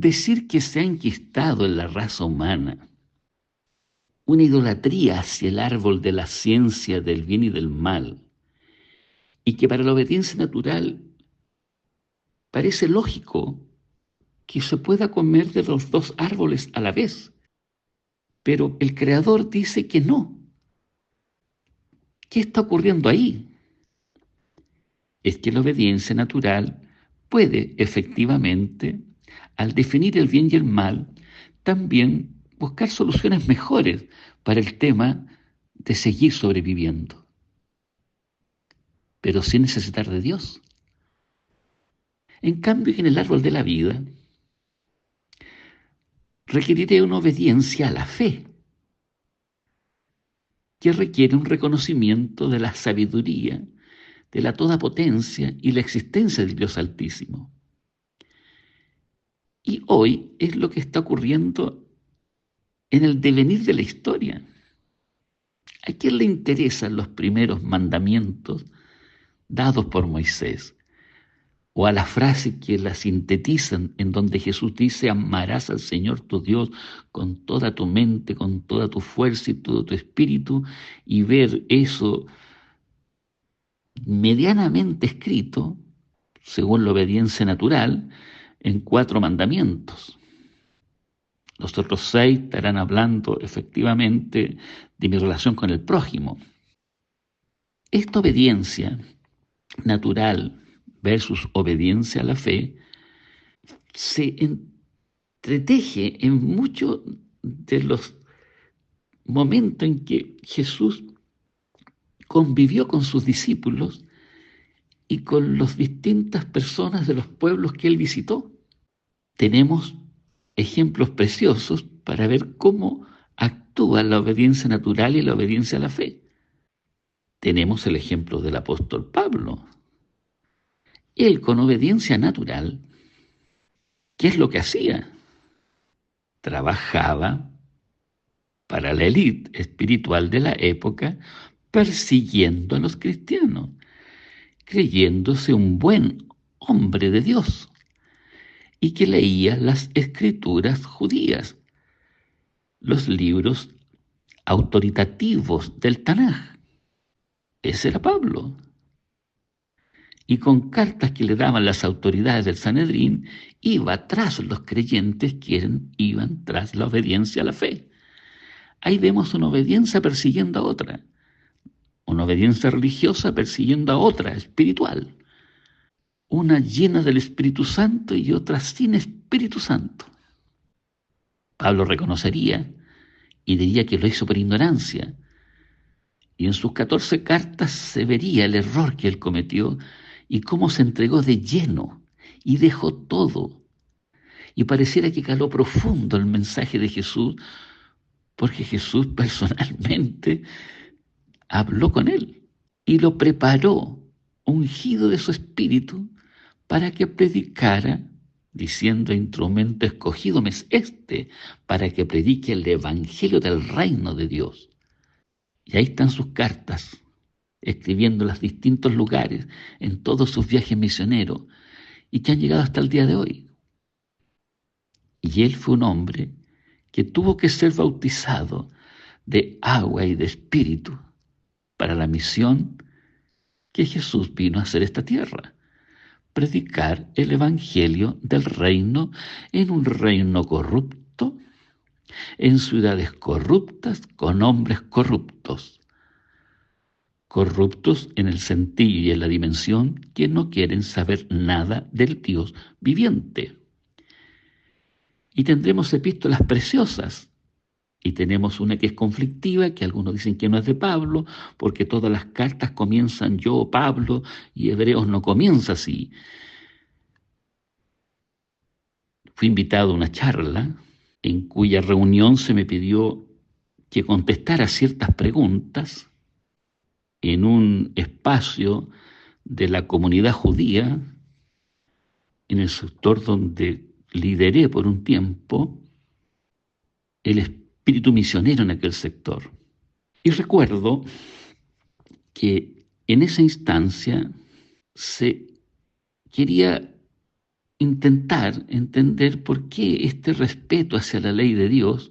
decir que se ha enquistado en la raza humana una idolatría hacia el árbol de la ciencia del bien y del mal, y que para la obediencia natural parece lógico que se pueda comer de los dos árboles a la vez, pero el Creador dice que no. ¿Qué está ocurriendo ahí? Es que la obediencia natural puede efectivamente, al definir el bien y el mal, también buscar soluciones mejores para el tema de seguir sobreviviendo, pero sin necesitar de Dios. En cambio, en el árbol de la vida requeriré una obediencia a la fe, que requiere un reconocimiento de la sabiduría, de la toda potencia y la existencia del Dios Altísimo. Y hoy es lo que está ocurriendo en el devenir de la historia. ¿A quién le interesan los primeros mandamientos dados por Moisés? O a la frase que la sintetizan, en donde Jesús dice: amarás al Señor tu Dios con toda tu mente, con toda tu fuerza y todo tu espíritu, y ver eso medianamente escrito, según la obediencia natural, en 4 mandamientos. Los otros 6 estarán hablando efectivamente de mi relación con el prójimo. Esta obediencia natural versus obediencia a la fe se entreteje en muchos de los momentos en que Jesús convivió con sus discípulos y con las distintas personas de los pueblos que él visitó. Tenemos ejemplos preciosos para ver cómo actúa la obediencia natural y la obediencia a la fe. Tenemos el ejemplo del apóstol Pablo. Él, con obediencia natural, ¿qué es lo que hacía? Trabajaba para la élite espiritual de la época, persiguiendo a los cristianos, creyéndose un buen hombre de Dios, y que leía las escrituras judías, los libros autoritativos del Tanaj. Ese era Pablo. Y con cartas que le daban las autoridades del Sanedrín, iba tras los creyentes que iban tras la obediencia a la fe. Ahí vemos una obediencia persiguiendo a otra, una obediencia religiosa persiguiendo a otra espiritual, una llena del Espíritu Santo y otra sin Espíritu Santo. Pablo reconocería y diría que lo hizo por ignorancia, y en sus 14 cartas se vería el error que él cometió y cómo se entregó de lleno y dejó todo. Y pareciera que caló profundo el mensaje de Jesús, porque Jesús personalmente habló con él y lo preparó, ungido de su espíritu, para que predicara, diciendo: instrumento escogido me es este, para que predique el evangelio del reino de Dios. Y ahí están sus cartas, escribiendo en los distintos lugares, en todos sus viajes misioneros, y que han llegado hasta el día de hoy. Y él fue un hombre que tuvo que ser bautizado de agua y de espíritu para la misión que Jesús vino a hacer esta tierra: predicar el evangelio del reino en un reino corrupto, en ciudades corruptas, con hombres corruptos. Corruptos en el sentido y en la dimensión que no quieren saber nada del Dios viviente. Y tendremos epístolas preciosas, y tenemos una que es conflictiva, que algunos dicen que no es de Pablo, porque todas las cartas comienzan yo, Pablo, y Hebreos no comienza así. Fui invitado a una charla en cuya reunión se me pidió que contestara ciertas preguntas en un espacio de la comunidad judía, en el sector donde lideré por un tiempo el espíritu misionero en aquel sector. Y recuerdo que en esa instancia se quería intentar entender por qué este respeto hacia la ley de Dios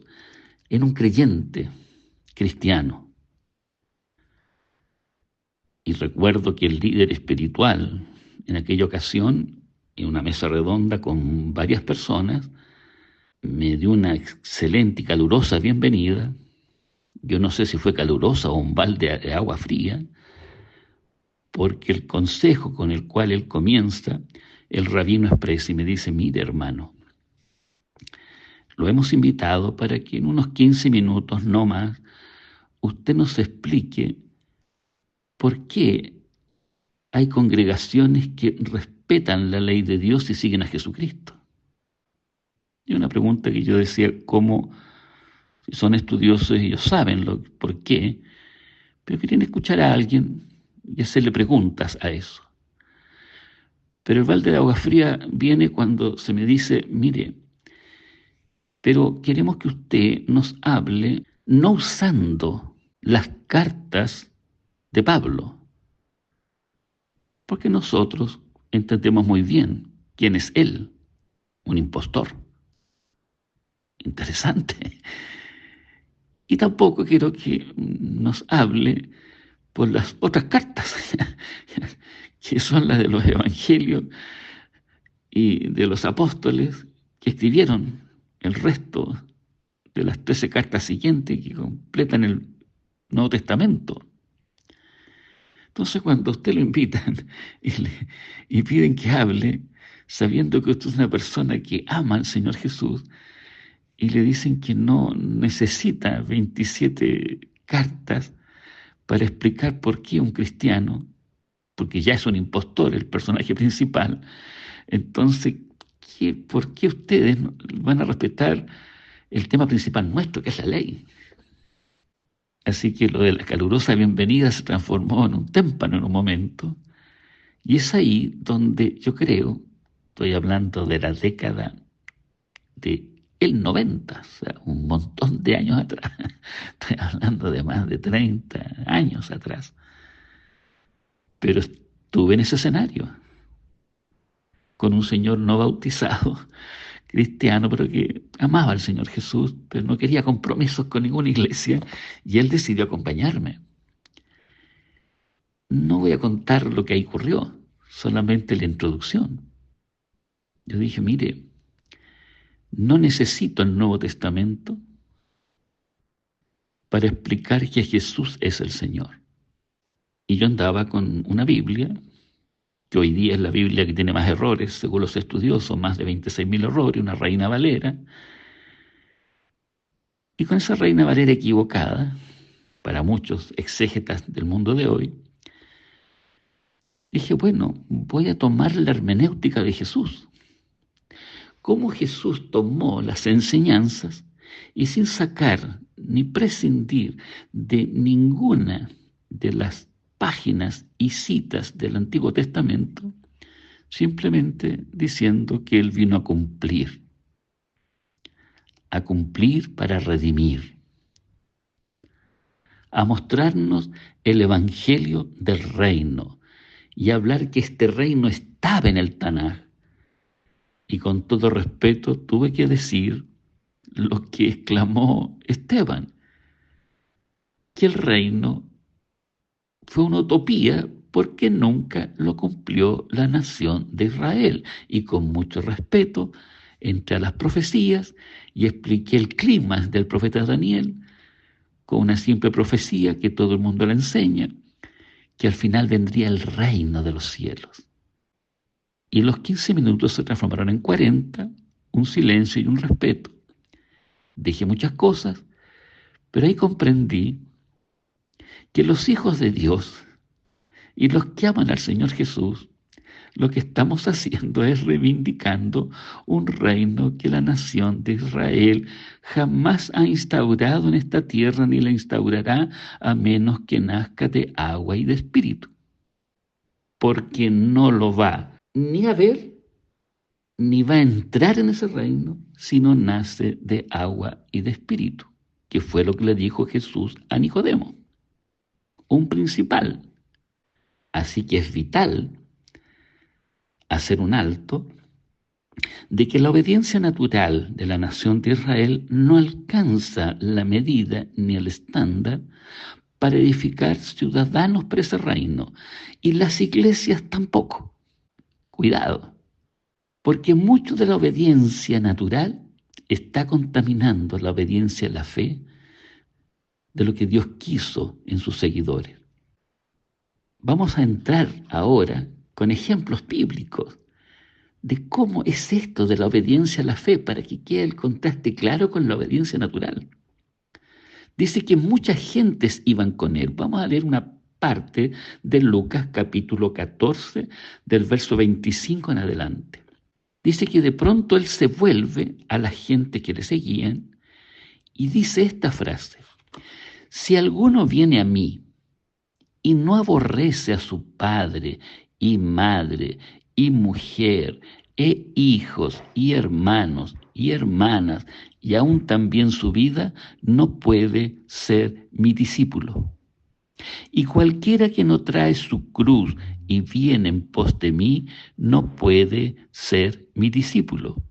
en un creyente cristiano. Y recuerdo que el líder espiritual en aquella ocasión, en una mesa redonda con varias personas, me dio una excelente y calurosa bienvenida. Yo no sé si fue calurosa o un balde de agua fría, porque el consejo con el cual él comienza, el rabino expresa y me dice: mire, hermano, lo hemos invitado para que en unos 15 minutos, no más, usted nos explique por qué hay congregaciones que respetan la ley de Dios y siguen a Jesucristo. Y una pregunta que yo decía: ¿cómo? Si son estudiosos, ellos saben por qué, pero querían escuchar a alguien y hacerle preguntas a eso. Pero el balde de agua fría viene cuando se me dice: mire, pero queremos que usted nos hable no usando las cartas de Pablo, porque nosotros entendemos muy bien quién es él, un impostor. Interesante. Y tampoco quiero que nos hable por las otras cartas, que son las de los evangelios y de los apóstoles que escribieron el resto de las 13 cartas siguientes que completan el Nuevo Testamento. Entonces, cuando a usted lo invitan y piden que hable, sabiendo que usted es una persona que ama al Señor Jesús, y le dicen que no necesita 27 cartas para explicar por qué un cristiano, porque ya es un impostor el personaje principal, entonces, ¿por qué ustedes van a respetar el tema principal nuestro, que es la ley? Así que lo de la calurosa bienvenida se transformó en un témpano en un momento, y es ahí donde yo creo, estoy hablando de la década de el 90, o sea, un montón de años atrás, estoy hablando de más de 30 años atrás, pero estuve en ese escenario, con un señor no bautizado, cristiano, pero que amaba al Señor Jesús, pero no quería compromisos con ninguna iglesia, y él decidió acompañarme. No voy a contar lo que ahí ocurrió, solamente la introducción. Yo dije: mire, no necesito el Nuevo Testamento para explicar que Jesús es el Señor. Y yo andaba con una Biblia, que hoy día es la Biblia que tiene más errores, según los estudiosos, más de 26.000 errores, una Reina Valera, y con esa Reina Valera equivocada, para muchos exégetas del mundo de hoy, dije: bueno, voy a tomar la hermenéutica de Jesús. Cómo Jesús tomó las enseñanzas y, sin sacar ni prescindir de ninguna de las páginas y citas del Antiguo Testamento, simplemente diciendo que Él vino a cumplir para redimir, a mostrarnos el Evangelio del reino y a hablar que este reino estaba en el Tanaj. Y con todo respeto tuve que decir lo que exclamó Esteban, que el reino fue una utopía porque nunca lo cumplió la nación de Israel. Y con mucho respeto entré a las profecías y expliqué el clima del profeta Daniel con una simple profecía que todo el mundo le enseña, que al final vendría el reino de los cielos. Y los 15 minutos se transformaron en 40, un silencio y un respeto. Dije muchas cosas, pero ahí comprendí que los hijos de Dios y los que aman al Señor Jesús, lo que estamos haciendo es reivindicando un reino que la nación de Israel jamás ha instaurado en esta tierra, ni la instaurará a menos que nazca de agua y de espíritu, porque no lo va ni a ver, ni va a entrar en ese reino, si no nace de agua y de espíritu, que fue lo que le dijo Jesús a Nicodemo, un principal. Así que es vital hacer un alto de que la obediencia natural de la nación de Israel no alcanza la medida ni el estándar para edificar ciudadanos para ese reino, y las iglesias tampoco. Cuidado, porque mucho de la obediencia natural está contaminando la obediencia a la fe de lo que Dios quiso en sus seguidores. Vamos a entrar ahora con ejemplos bíblicos de cómo es esto de la obediencia a la fe, para que quede el contraste claro con la obediencia natural. Dice que muchas gentes iban con él. Vamos a leer una parte de Lucas capítulo 14, del verso 25 en adelante. Dice que de pronto él se vuelve a la gente que le seguían y dice esta frase: si alguno viene a mí y no aborrece a su padre y madre y mujer e hijos y hermanos y hermanas y aún también su vida, no puede ser mi discípulo. Y cualquiera que no trae su cruz y viene en pos de mí, no puede ser mi discípulo.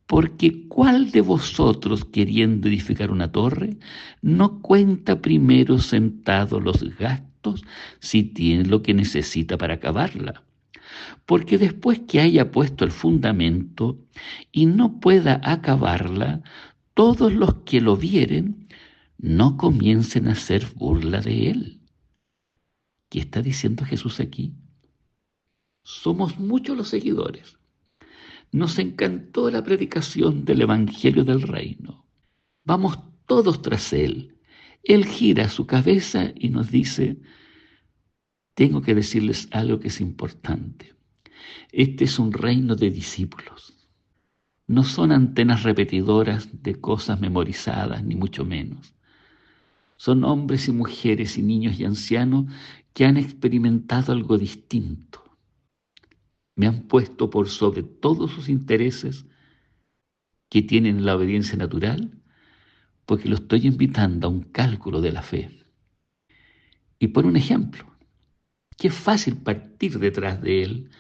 Porque ¿cuál de vosotros, queriendo edificar una torre, no cuenta primero sentado los gastos si tiene lo que necesita para acabarla? Porque después que haya puesto el fundamento y no pueda acabarla, todos los que lo vieren no comiencen a hacer burla de él. ¿Qué está diciendo Jesús aquí? Somos muchos los seguidores. Nos encantó la predicación del Evangelio del Reino. Vamos todos tras él. Él gira su cabeza y nos dice: tengo que decirles algo que es importante. Este es un reino de discípulos. No son antenas repetidoras de cosas memorizadas, ni mucho menos. Son hombres y mujeres y niños y ancianos que han experimentado algo distinto. Me han puesto por sobre todos sus intereses que tienen la obediencia natural, porque lo estoy invitando a un cálculo de la fe. Y por un ejemplo, qué fácil partir detrás de él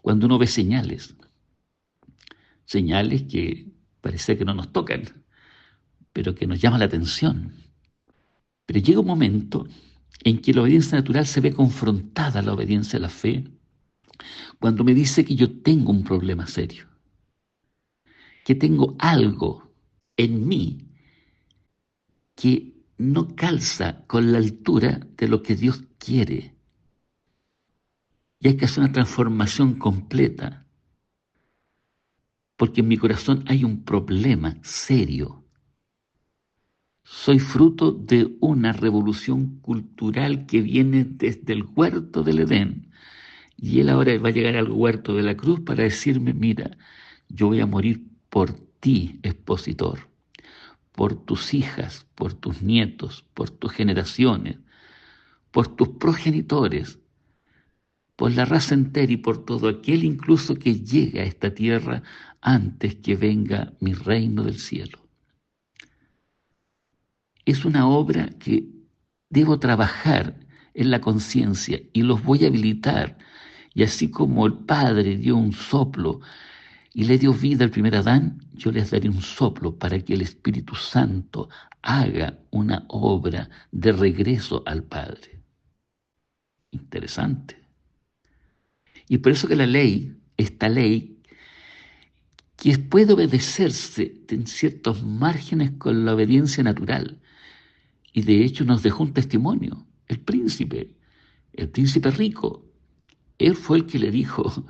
cuando uno ve señales que parece que no nos tocan, pero que nos llaman la atención. Pero llega un momento en que la obediencia natural se ve confrontada a la obediencia a la fe, cuando me dice que yo tengo un problema serio, que tengo algo en mí que no calza con la altura de lo que Dios quiere. Y hay que hacer una transformación completa, porque en mi corazón hay un problema serio. Soy fruto de una revolución cultural que viene desde el huerto del Edén. Y él ahora va a llegar al huerto de la cruz para decirme: mira, yo voy a morir por ti, expositor, por tus hijas, por tus nietos, por tus generaciones, por tus progenitores, por la raza entera y por todo aquel incluso que llega a esta tierra antes que venga mi reino del cielo. Es una obra que debo trabajar en la conciencia y los voy a habilitar. Y así como el Padre dio un soplo y le dio vida al primer Adán, yo les daré un soplo para que el Espíritu Santo haga una obra de regreso al Padre. Interesante. Y por eso que la ley, esta ley, que puede obedecerse en ciertos márgenes con la obediencia natural, y de hecho nos dejó un testimonio, el príncipe rico. Él fue el que le dijo: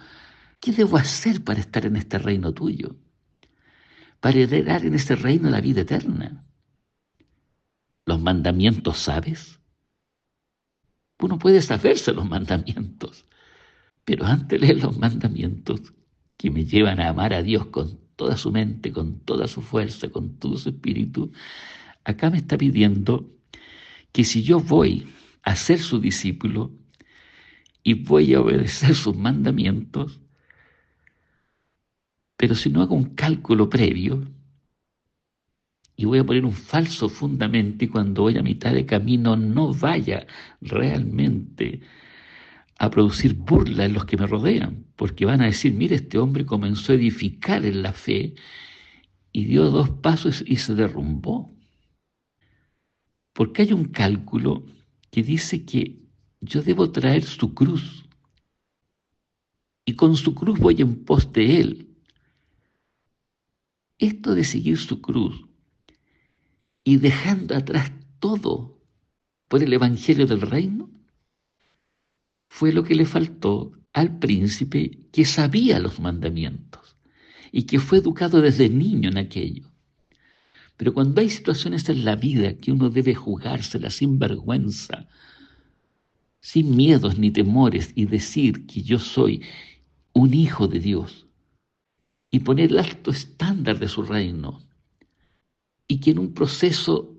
¿qué debo hacer para estar en este reino tuyo? Para heredar en este reino la vida eterna. ¿Los mandamientos sabes? Uno puede saberse los mandamientos, pero antes de leer los mandamientos que me llevan a amar a Dios con toda su mente, con toda su fuerza, con todo su espíritu, acá me está pidiendo que si yo voy a ser su discípulo y voy a obedecer sus mandamientos, pero si no hago un cálculo previo y voy a poner un falso fundamento, y cuando voy a mitad de camino no vaya realmente a producir burla en los que me rodean, porque van a decir, mire, este hombre comenzó a edificar en la fe y dio 2 pasos y se derrumbó. Porque hay un cálculo que dice que yo debo traer su cruz y con su cruz voy en pos de él. Esto de seguir su cruz y dejando atrás todo por el evangelio del reino fue lo que le faltó al príncipe que sabía los mandamientos y que fue educado desde niño en aquello. Pero cuando hay situaciones en la vida que uno debe jugársela sin vergüenza, sin miedos ni temores, y decir que yo soy un hijo de Dios y poner el alto estándar de su reino, y que en un proceso,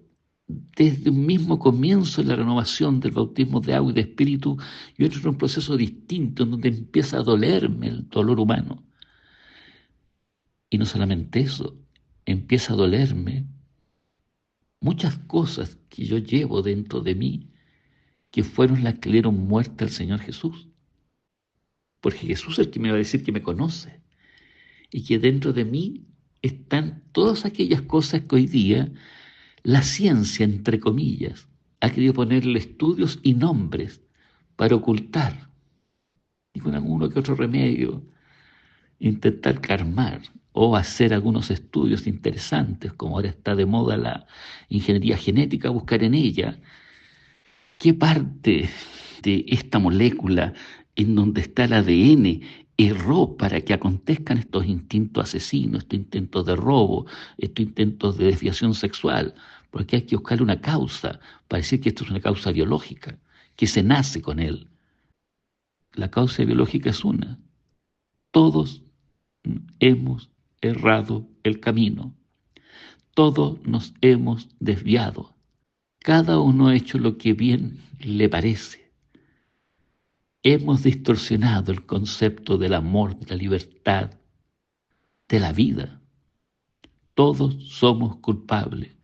desde un mismo comienzo en la renovación del bautismo de agua y de espíritu, yo entro en un proceso distinto en donde empieza a dolerme el dolor humano. Y no solamente eso, empieza a dolerme muchas cosas que yo llevo dentro de mí, que fueron las que le dieron muerte al Señor Jesús. Porque Jesús es el que me va a decir que me conoce y que dentro de mí están todas aquellas cosas que hoy día la ciencia, entre comillas, ha querido ponerle estudios y nombres para ocultar y con alguno que otro remedio intentar calmar o hacer algunos estudios interesantes, como ahora está de moda la ingeniería genética, buscar en ella qué parte de esta molécula en donde está el ADN erró para que acontezcan estos instintos asesinos, estos intentos de robo, estos intentos de desviación sexual, porque hay que buscar una causa para decir que esto es una causa biológica, que se nace con él. La causa biológica es una. Todos hemos errado el camino. Todos nos hemos desviado. Cada uno ha hecho lo que bien le parece. Hemos distorsionado el concepto del amor, de la libertad, de la vida. Todos somos culpables.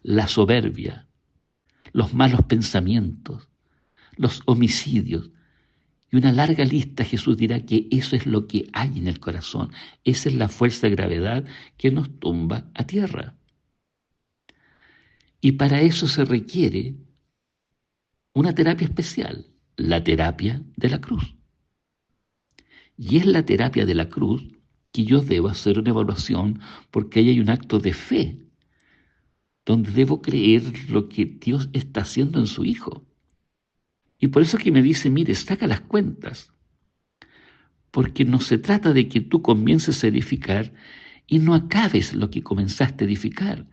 La soberbia, los malos pensamientos, los homicidios y una larga lista. Jesús dirá que eso es lo que hay en el corazón. Esa es la fuerza de gravedad que nos tumba a tierra. Y para eso se requiere una terapia especial, la terapia de la cruz. Y es la terapia de la cruz que yo debo hacer una evaluación, porque ahí hay un acto de fe, donde debo creer lo que Dios está haciendo en su Hijo. Y por eso que me dice, mire, saca las cuentas, porque no se trata de que tú comiences a edificar y no acabes lo que comenzaste a edificar.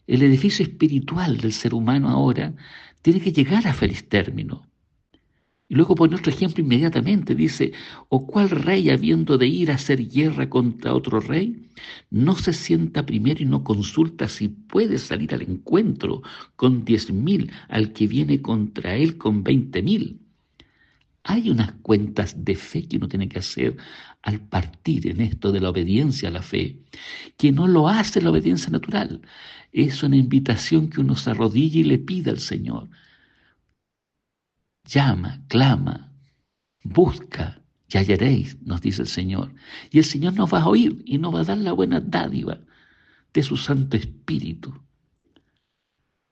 El edificio espiritual del ser humano ahora tiene que llegar a feliz término. Y luego pone otro ejemplo inmediatamente, dice, ¿o cuál rey, habiendo de ir a hacer guerra contra otro rey, no se sienta primero y no consulta si puede salir al encuentro con 10.000 al que viene contra él con 20.000? Hay unas cuentas de fe que uno tiene que hacer al partir en esto de la obediencia a la fe, que no lo hace la obediencia natural. Es una invitación que uno se arrodilla y le pide al Señor. Llama, clama, busca y hallaréis, nos dice el Señor. Y el Señor nos va a oír y nos va a dar la buena dádiva de su Santo Espíritu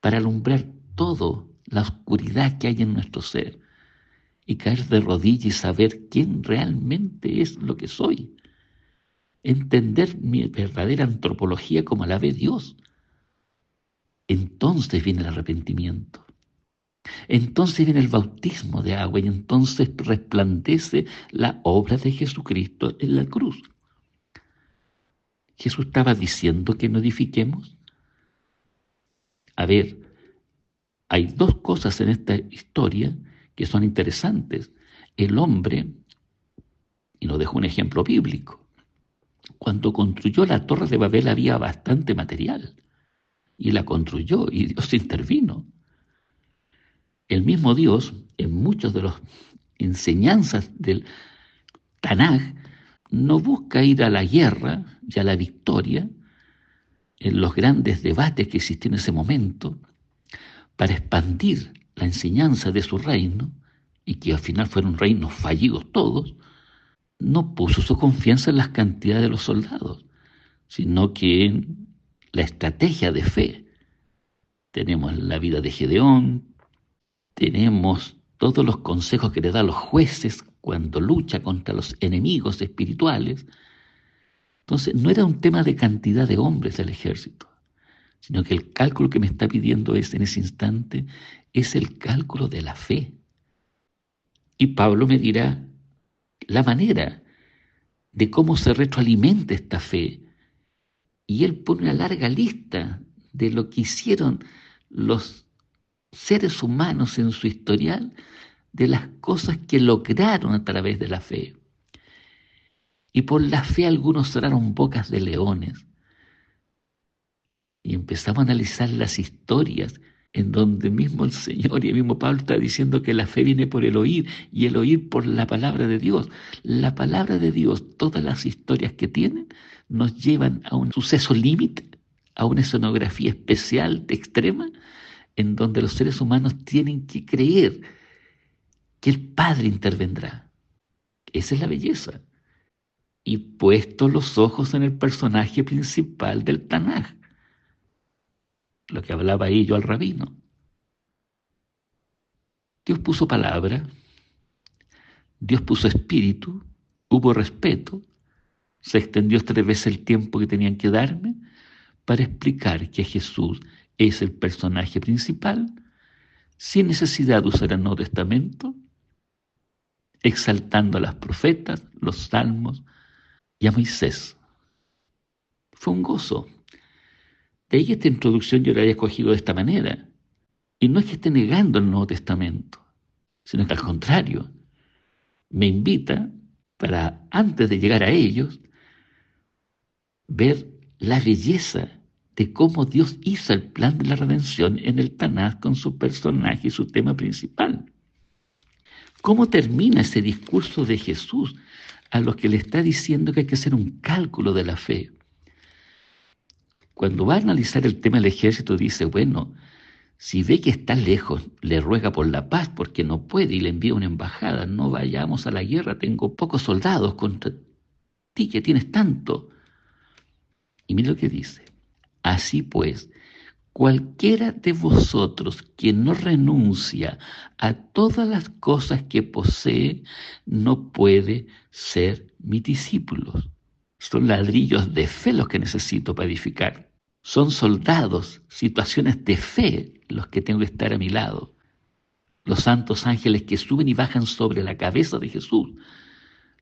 para alumbrar toda la oscuridad que hay en nuestro ser y caer de rodillas y saber quién realmente es lo que soy. Entender mi verdadera antropología como la ve Dios. Entonces viene el arrepentimiento. Entonces viene el bautismo de agua y entonces resplandece la obra de Jesucristo en la cruz. Jesús estaba diciendo que no edifiquemos. A ver, hay 2 cosas en esta historia que son interesantes. El hombre, y nos dejo un ejemplo bíblico, cuando construyó la Torre de Babel había bastante material y la construyó y Dios intervino. El mismo Dios, en muchas de las enseñanzas del Tanaj, no busca ir a la guerra y a la victoria en los grandes debates que existían en ese momento para expandir la enseñanza de su reino, y que al final fueron reinos fallidos todos, no puso su confianza en las cantidades de los soldados, sino que en la estrategia de fe. Tenemos la vida de Gedeón, tenemos todos los consejos que le dan los jueces cuando lucha contra los enemigos espirituales. Entonces, no era un tema de cantidad de hombres del ejército, sino que el cálculo que me está pidiendo en ese instante es el cálculo de la fe. Y Pablo me dirá la manera de cómo se retroalimenta esta fe. Y él pone una larga lista de lo que hicieron los seres humanos en su historial, de las cosas que lograron a través de la fe. Y por la fe algunos cerraron bocas de leones. Y empezamos a analizar las historias en donde mismo el Señor y el mismo Pablo está diciendo que la fe viene por el oír y el oír por la palabra de Dios. La palabra de Dios, todas las historias que tienen, nos llevan a un suceso límite, a una escenografía especial, extrema, en donde los seres humanos tienen que creer que el Padre intervendrá. Esa es la belleza. Y puesto los ojos en el personaje principal del Tanaj, lo que hablaba ahí yo al rabino. Dios puso palabra, Dios puso espíritu, hubo respeto, se extendió 3 veces el tiempo que tenían que darme para explicar que Jesús es el personaje principal, sin necesidad de usar el Nuevo Testamento, exaltando a las profetas, los salmos y a Moisés. Fue un gozo. De ahí esta introducción yo la había escogido de esta manera. Y no es que esté negando el Nuevo Testamento, sino que al contrario, me invita para, antes de llegar a ellos, ver la belleza de cómo Dios hizo el plan de la redención en el Tanaj con su personaje y su tema principal. ¿Cómo termina ese discurso de Jesús a los que le está diciendo que hay que hacer un cálculo de la fe? Cuando va a analizar el tema del ejército, dice, bueno, si ve que está lejos, le ruega por la paz porque no puede y le envía una embajada. No vayamos a la guerra, tengo pocos soldados contra ti que tienes tanto. Y mira lo que dice. Así pues, cualquiera de vosotros que no renuncia a todas las cosas que posee, no puede ser mi discípulo. Son ladrillos de fe los que necesito para edificar. Son soldados, situaciones de fe los que tengo que estar a mi lado. Los santos ángeles que suben y bajan sobre la cabeza de Jesús.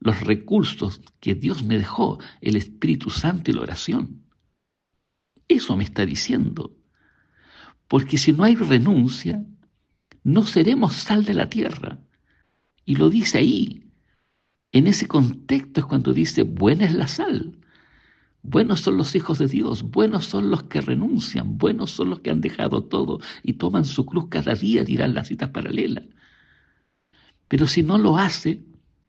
Los recursos que Dios me dejó, el Espíritu Santo y la oración. Eso me está diciendo. Porque si no hay renuncia, no seremos sal de la tierra. Y lo dice ahí. En ese contexto es cuando dice, buena es la sal. Buenos son los hijos de Dios, buenos son los que renuncian, buenos son los que han dejado todo y toman su cruz cada día, dirán las citas paralelas. Pero si no lo hace,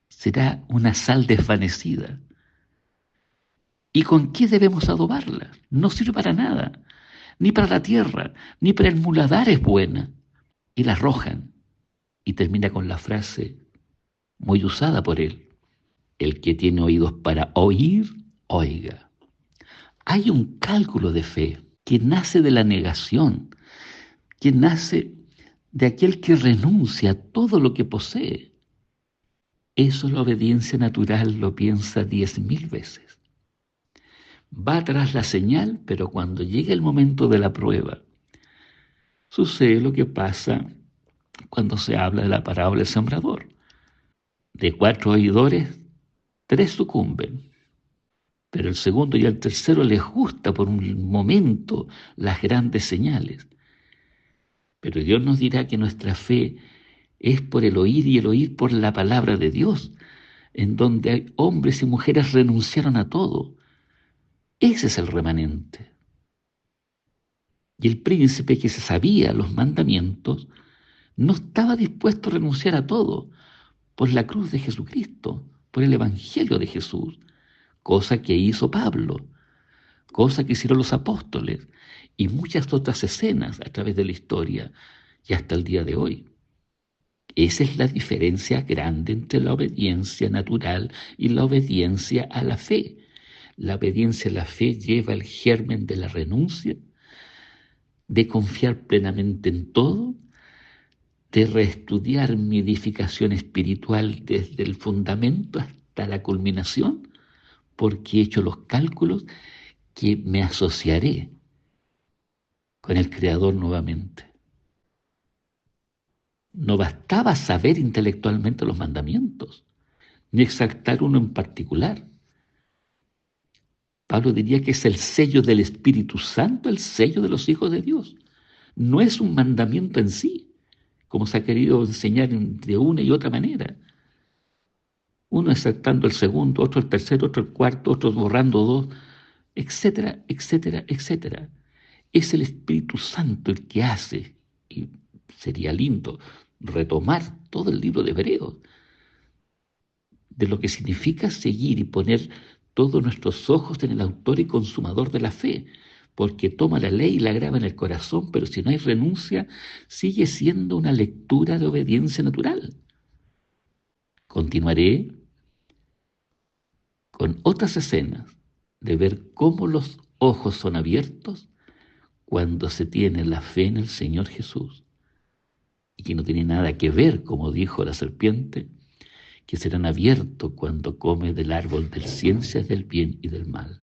será una sal desvanecida. ¿Y con qué debemos adobarla? No sirve para nada, ni para la tierra, ni para el muladar es buena. Y la arrojan. Y termina con la frase muy usada por él. El que tiene oídos para oír, oiga. Hay un cálculo de fe que nace de la negación, que nace de aquel que renuncia a todo lo que posee. Eso la obediencia natural lo piensa 10.000 veces. Va tras la señal, pero cuando llega el momento de la prueba, sucede lo que pasa cuando se habla de la parábola del sembrador. De 4 oidores, 3 sucumben. Pero el segundo y el tercero les gusta por un momento las grandes señales. Pero Dios nos dirá que nuestra fe es por el oír y el oír por la palabra de Dios, en donde hombres y mujeres renunciaron a todo. Ese es el remanente. Y el príncipe que se sabía los mandamientos no estaba dispuesto a renunciar a todo por la cruz de Jesucristo, por el evangelio de Jesús, cosa que hizo Pablo, cosa que hicieron los apóstoles y muchas otras escenas a través de la historia y hasta el día de hoy. Esa es la diferencia grande entre la obediencia natural y la obediencia a la fe. La obediencia a la fe lleva el germen de la renuncia, de confiar plenamente en todo, de reestudiar mi edificación espiritual desde el fundamento hasta la culminación, porque he hecho los cálculos que me asociaré con el Creador nuevamente. No bastaba saber intelectualmente los mandamientos, ni exaltar uno en particular. Pablo diría que es el sello del Espíritu Santo, el sello de los hijos de Dios. No es un mandamiento en sí, como se ha querido enseñar de una y otra manera. Uno exaltando el segundo, otro el tercero, otro el cuarto, otro borrando dos, etcétera, etcétera, etcétera. Es el Espíritu Santo el que hace, y sería lindo retomar todo el libro de Hebreos, de lo que significa seguir y poner todos nuestros ojos en el autor y consumador de la fe, porque toma la ley y la graba en el corazón, pero si no hay renuncia, sigue siendo una lectura de obediencia natural. Continuaré con otras escenas de ver cómo los ojos son abiertos cuando se tiene la fe en el Señor Jesús, y que no tiene nada que ver, como dijo la serpiente, que serán abiertos cuando come del árbol de ciencia del bien y del mal.